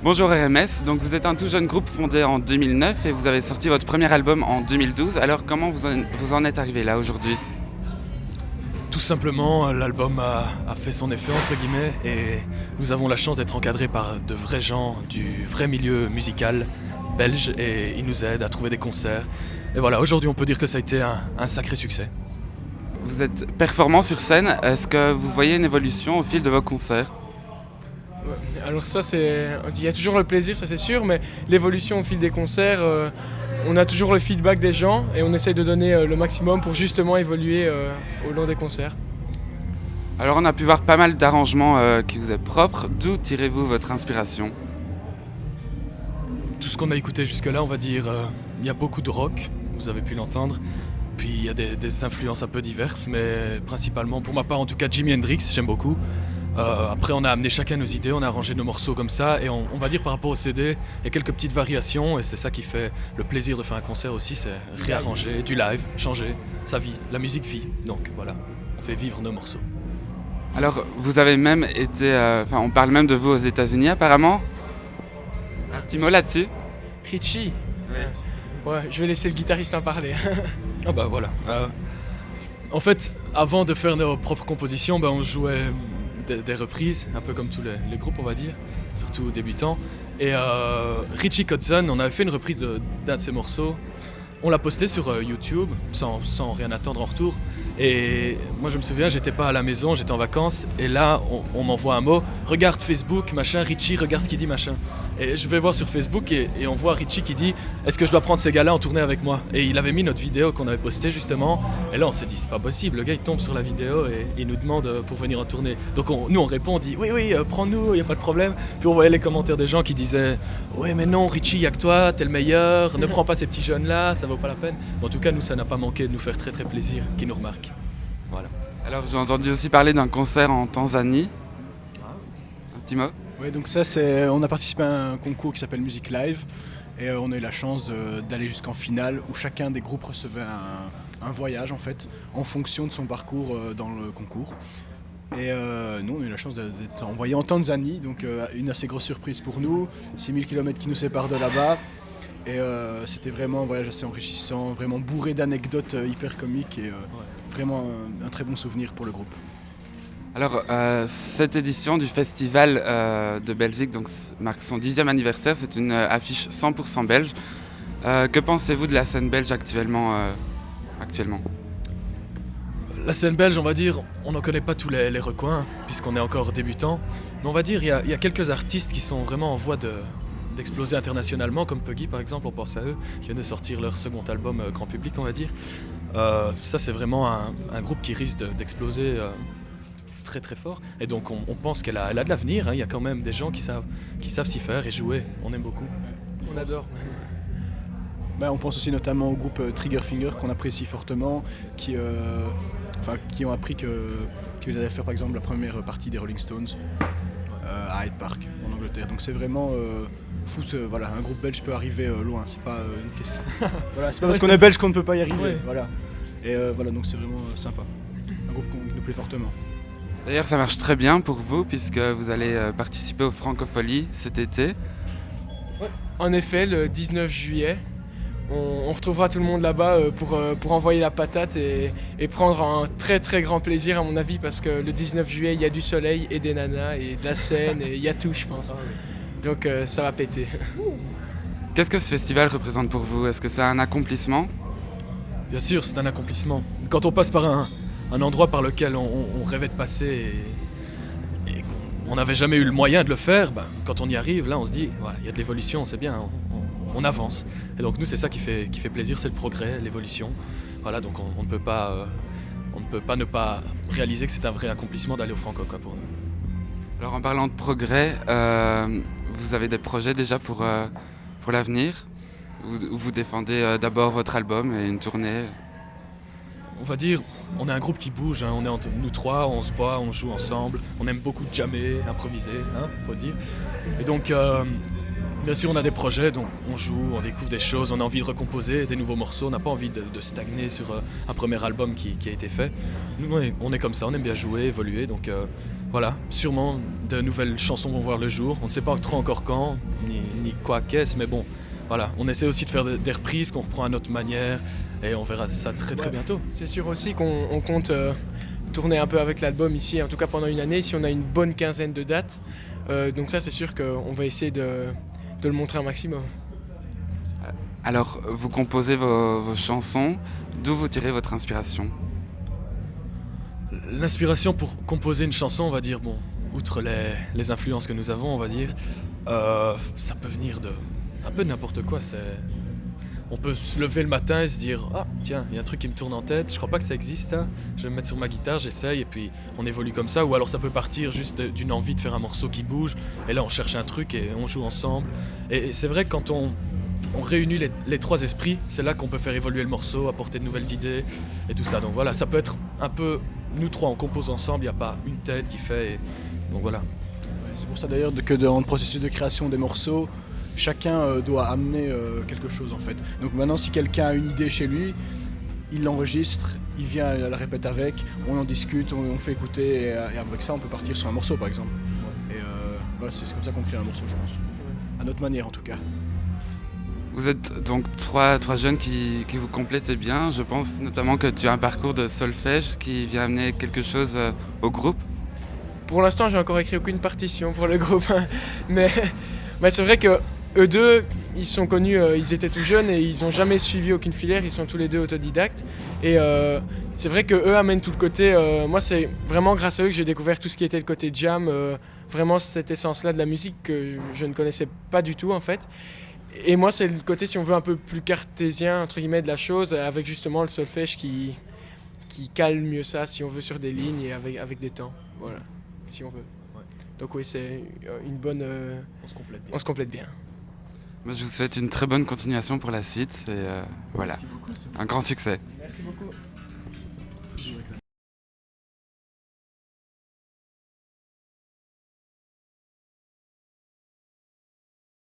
Bonjour RMS, donc vous êtes un tout jeune groupe fondé en 2009 et vous avez sorti votre premier album en 2012. Alors comment vous en êtes arrivé là aujourd'hui? Tout simplement, l'album a fait son effet entre guillemets et nous avons la chance d'être encadrés par de vrais gens du vrai milieu musical belge et ils nous aident à trouver des concerts. Et voilà, aujourd'hui on peut dire que ça a été un sacré succès. Vous êtes performant sur scène, est-ce que vous voyez une évolution au fil de vos concerts? Ouais, alors ça il y a toujours le plaisir, ça c'est sûr, mais l'évolution au fil des concerts, on a toujours le feedback des gens et on essaye de donner le maximum pour justement évoluer au long des concerts. Alors on a pu voir pas mal d'arrangements qui vous est propres, d'où tirez-vous votre inspiration? Tout ce qu'on a écouté jusque-là, on va dire, il y a beaucoup de rock, vous avez pu l'entendre. Puis il y a des influences un peu diverses, mais principalement, pour ma part en tout cas, Jimi Hendrix, j'aime beaucoup. Après on a amené chacun nos idées, on a arrangé nos morceaux comme ça et on va dire par rapport au CD, il y a quelques petites variations et c'est ça qui fait le plaisir de faire un concert aussi, c'est réarranger, du live, changer, ça vit, la musique vit, donc voilà, on fait vivre nos morceaux. Alors vous avez même été, on parle même de vous aux États-Unis apparemment. Un petit mot là-dessus? Richie, ouais, je vais laisser le guitariste en parler. Ah bah voilà. En fait, avant de faire nos propres compositions, on jouait des reprises, un peu comme tous les groupes on va dire, surtout débutants. Et Richie Kotzen, on avait fait une reprise d'un de ses morceaux. On l'a posté sur YouTube sans rien attendre en retour. Et moi je me souviens, j'étais pas à la maison, j'étais en vacances. Et là on m'envoie un mot, regarde Facebook, machin, Richie, regarde ce qu'il dit, machin. Et je vais voir sur Facebook et on voit Richie qui dit, est-ce que je dois prendre ces gars-là en tournée avec moi? Et il avait mis notre vidéo qu'on avait postée justement. Et là on s'est dit, c'est pas possible, le gars il tombe sur la vidéo et il nous demande pour venir en tournée. Donc nous on répond, on dit, oui, prends-nous, y a pas de problème. Puis on voyait les commentaires des gens qui disaient, ouais mais non Richie, y a que toi, t'es le meilleur, ne prends pas ces petits jeunes-là, ça vaut pas la peine. Mais en tout cas nous ça n'a pas manqué de nous faire très très plaisir qu'ils nous remarquent. Voilà. Alors j'ai entendu aussi parler d'un concert en Tanzanie. Un petit mot? Oui, donc ça, on a participé à un concours qui s'appelle Music Live et on a eu la chance d'aller jusqu'en finale où chacun des groupes recevait un voyage en fait en fonction de son parcours dans le concours. Et nous, on a eu la chance d'être envoyés en Tanzanie, donc une assez grosse surprise pour nous, 6000 km qui nous séparent de là-bas. Et c'était vraiment un voyage assez enrichissant, vraiment bourré d'anecdotes hyper comiques et vraiment un très bon souvenir pour le groupe. Alors, cette édition du festival de Belzic donc, marque son 10e anniversaire. C'est une affiche 100% belge. Que pensez-vous de la scène belge actuellement? La scène belge, on va dire, on n'en connaît pas tous les recoins, puisqu'on est encore débutant. Mais on va dire, il y a quelques artistes qui sont vraiment en voie d'exploser internationalement, comme Puggy par exemple, on pense à eux, qui viennent de sortir leur second album grand public, on va dire. Ça, c'est vraiment un groupe qui risque d'exploser très très fort. Et donc on pense qu'elle a de l'avenir, hein. Il y a quand même des gens qui savent s'y faire et jouer, on aime beaucoup. On adore. On pense aussi notamment au groupe Triggerfinger qu'on apprécie fortement, qui ont appris qu'ils allaient faire par exemple la première partie des Rolling Stones à Hyde Park en Angleterre. Donc c'est vraiment fou, un groupe belge peut arriver loin, c'est pas une question. Voilà, c'est pas parce qu'on est belge qu'on ne peut pas y arriver. Ouais. Voilà. Et donc c'est vraiment sympa. Un groupe qui nous plaît fortement. D'ailleurs, ça marche très bien pour vous puisque vous allez participer aux Francopholies cet été. Ouais. En effet, le 19 juillet, on retrouvera tout le monde là-bas pour envoyer la patate et prendre un très très grand plaisir à mon avis parce que le 19 juillet, il y a du soleil et des nanas et de la scène et il y a tout, je pense. Donc ça va péter. Qu'est-ce que ce festival représente pour vous? Est-ce que c'est un accomplissement? Bien sûr, c'est un accomplissement. Quand on passe par un endroit par lequel on rêvait de passer et qu'on n'avait jamais eu le moyen de le faire, quand on y arrive, là on se dit, voilà, il y a de l'évolution, c'est bien, on avance. Et donc nous, c'est ça qui fait plaisir, c'est le progrès, l'évolution. Voilà, donc on ne peut pas ne pas réaliser que c'est un vrai accomplissement d'aller au Franco pour nous. Alors en parlant de progrès, vous avez des projets déjà pour l'avenir? Vous défendez d'abord votre album et une tournée? On va dire, on est un groupe qui bouge, hein. On est entre nous trois, on se voit, on joue ensemble, on aime beaucoup jammer, improviser, hein, faut le dire. Et donc bien sûr, on a des projets, donc on joue, on découvre des choses, on a envie de recomposer des nouveaux morceaux, on n'a pas envie de stagner sur un premier album qui a été fait. Nous, on est comme ça, on aime bien jouer, évoluer, donc voilà, sûrement de nouvelles chansons vont voir le jour. On ne sait pas trop encore quand, ni quoi qu'est-ce, mais bon, voilà, on essaie aussi de faire des reprises qu'on reprend à notre manière, et on verra ça très bientôt. C'est sûr aussi qu'on compte tourner un peu avec l'album ici, en tout cas pendant une année. Ici, on a une bonne quinzaine de dates, donc ça, c'est sûr qu'on va essayer de le montrer un maximum. Alors, vous composez vos chansons, d'où vous tirez votre inspiration? L'inspiration pour composer une chanson, on va dire, bon, outre les influences que nous avons, on va dire, ça peut venir de un peu n'importe quoi. On peut se lever le matin et se dire « Ah, tiens, il y a un truc qui me tourne en tête, je crois pas que ça existe, ça. Je vais me mettre sur ma guitare, j'essaye, et puis on évolue comme ça. » Ou alors ça peut partir juste d'une envie de faire un morceau qui bouge, et là on cherche un truc et on joue ensemble. Et c'est vrai que quand on réunit les trois esprits, c'est là qu'on peut faire évoluer le morceau, apporter de nouvelles idées, et tout ça. Donc voilà, ça peut être un peu, nous trois on compose ensemble, il n'y a pas une tête qui fait, donc voilà. C'est pour ça d'ailleurs que dans le processus de création des morceaux, chacun doit amener quelque chose en fait. Donc maintenant, si quelqu'un a une idée chez lui, il l'enregistre, il vient la répète avec, on en discute, on fait écouter, et avec ça on peut partir sur un morceau par exemple. Et voilà, c'est comme ça qu'on crée un morceau, je pense. À notre manière en tout cas. Vous êtes donc trois jeunes qui vous complétez bien. Je pense notamment que tu as un parcours de solfège qui vient amener quelque chose au groupe. Pour l'instant, j'ai encore écrit aucune partition pour le groupe, hein. Mais c'est vrai que eux deux, ils sont connus, ils étaient tout jeunes et ils n'ont jamais suivi aucune filière, ils sont tous les deux autodidactes. Et c'est vrai qu'eux amènent tout le côté, moi c'est vraiment grâce à eux que j'ai découvert tout ce qui était le côté jam, vraiment cette essence-là de la musique que je ne connaissais pas du tout en fait. Et moi c'est le côté, si on veut, un peu plus cartésien entre guillemets de la chose, avec justement le solfège qui cale mieux ça, si on veut, sur des lignes et avec des temps, voilà, si on veut. Ouais. Donc oui, c'est une bonne... On se complète bien. Moi, je vous souhaite une très bonne continuation pour la suite et voilà, un grand succès. Merci beaucoup.